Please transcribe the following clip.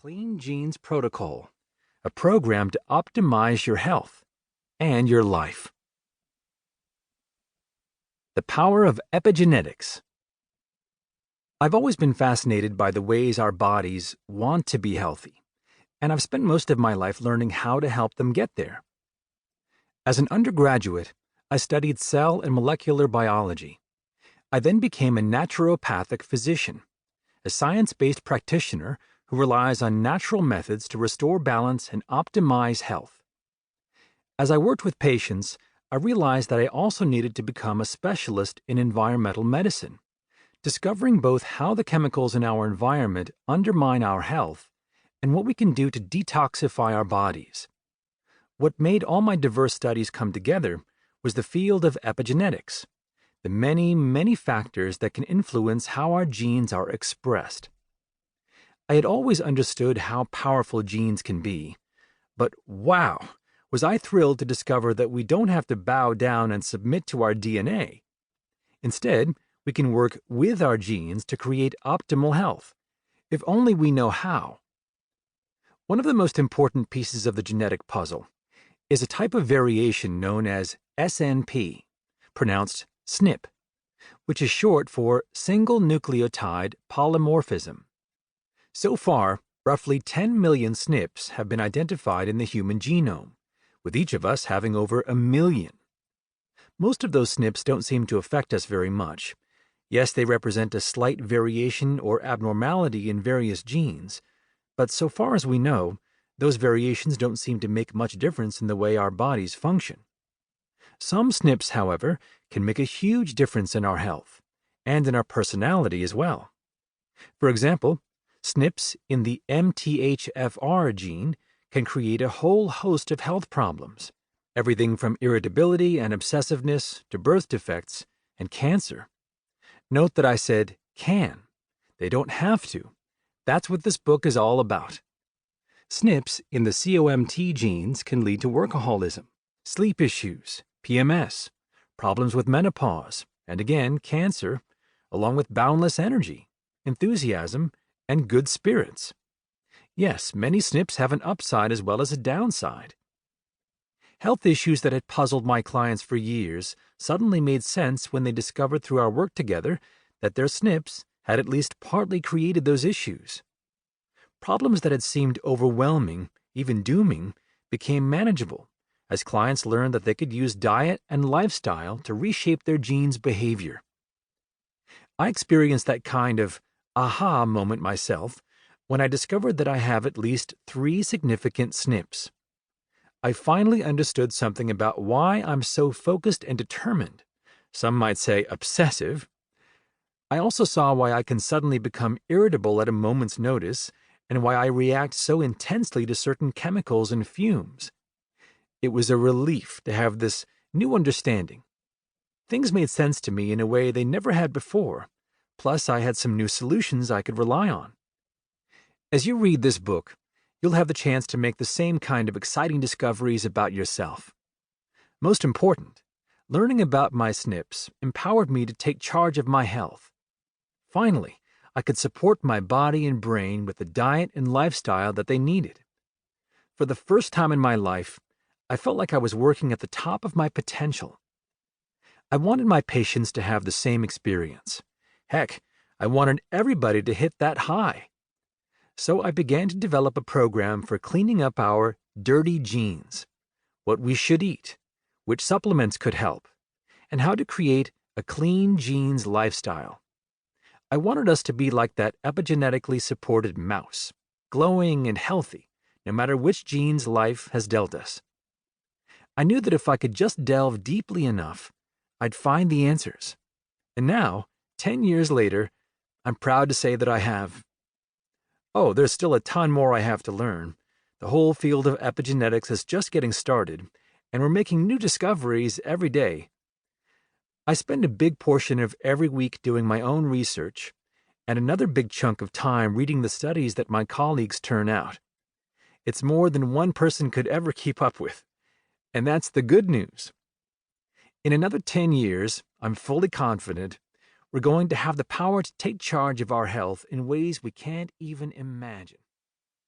Clean Genes Protocol, a program to optimize your health and your life. The power of epigenetics. I've always been fascinated by the ways our bodies want to be healthy, and I've spent most of my life learning how to help them get there. As an undergraduate, I studied cell and molecular biology. I then became a naturopathic physician, a science-based practitioner who relies on natural methods to restore balance and optimize health. As I worked with patients, I realized that I also needed to become a specialist in environmental medicine, discovering both how the chemicals in our environment undermine our health and what we can do to detoxify our bodies. What made all my diverse studies come together was the field of epigenetics, the many, many factors that can influence how our genes are expressed. I had always understood how powerful genes can be, but wow, was I thrilled to discover that we don't have to bow down and submit to our DNA. Instead, we can work with our genes to create optimal health, if only we know how. One of the most important pieces of the genetic puzzle is a type of variation known as SNP, pronounced SNP, which is short for single nucleotide polymorphism. So far, roughly 10 million SNPs have been identified in the human genome, with each of us having over 1 million. Most of those SNPs don't seem to affect us very much. Yes, they represent a slight variation or abnormality in various genes, but so far as we know, those variations don't seem to make much difference in the way our bodies function. Some SNPs, however, can make a huge difference in our health, and in our personality as well. For example, SNPs in the MTHFR gene can create a whole host of health problems, everything from irritability and obsessiveness to birth defects and cancer. Note that I said can. They don't have to. That's what this book is all about. SNPs in the COMT genes can lead to workaholism, sleep issues, PMS, problems with menopause, and again, cancer, along with boundless energy, enthusiasm, and good spirits. Yes, many SNPs have an upside as well as a downside. Health issues that had puzzled my clients for years suddenly made sense when they discovered through our work together that their SNPs had at least partly created those issues. Problems that had seemed overwhelming, even dooming, became manageable as clients learned that they could use diet and lifestyle to reshape their genes' behavior. I experienced that kind of aha moment myself when I discovered that I have at least 3 significant SNPs. I finally understood something about why I'm so focused and determined, some might say obsessive. I also saw why I can suddenly become irritable at a moment's notice and why I react so intensely to certain chemicals and fumes. It was a relief to have this new understanding. Things made sense to me in a way they never had before, plus I had some new solutions I could rely on. As you read this book, you'll have the chance to make the same kind of exciting discoveries about yourself. Most important, learning about my SNPs empowered me to take charge of my health. Finally, I could support my body and brain with the diet and lifestyle that they needed. For the first time in my life, I felt like I was working at the top of my potential. I wanted my patients to have the same experience. Heck, I wanted everybody to hit that high. So I began to develop a program for cleaning up our dirty genes, what we should eat, which supplements could help, and how to create a clean genes lifestyle. I wanted us to be like that epigenetically supported mouse, glowing and healthy, no matter which genes life has dealt us. I knew that if I could just delve deeply enough, I'd find the answers. And now, 10 years later, I'm proud to say that I have. Oh, there's still a ton more I have to learn. The whole field of epigenetics is just getting started, and we're making new discoveries every day. I spend a big portion of every week doing my own research, and another big chunk of time reading the studies that my colleagues turn out. It's more than one person could ever keep up with, and that's the good news. In another 10 years, I'm fully confident we're going to have the power to take charge of our health in ways we can't even imagine.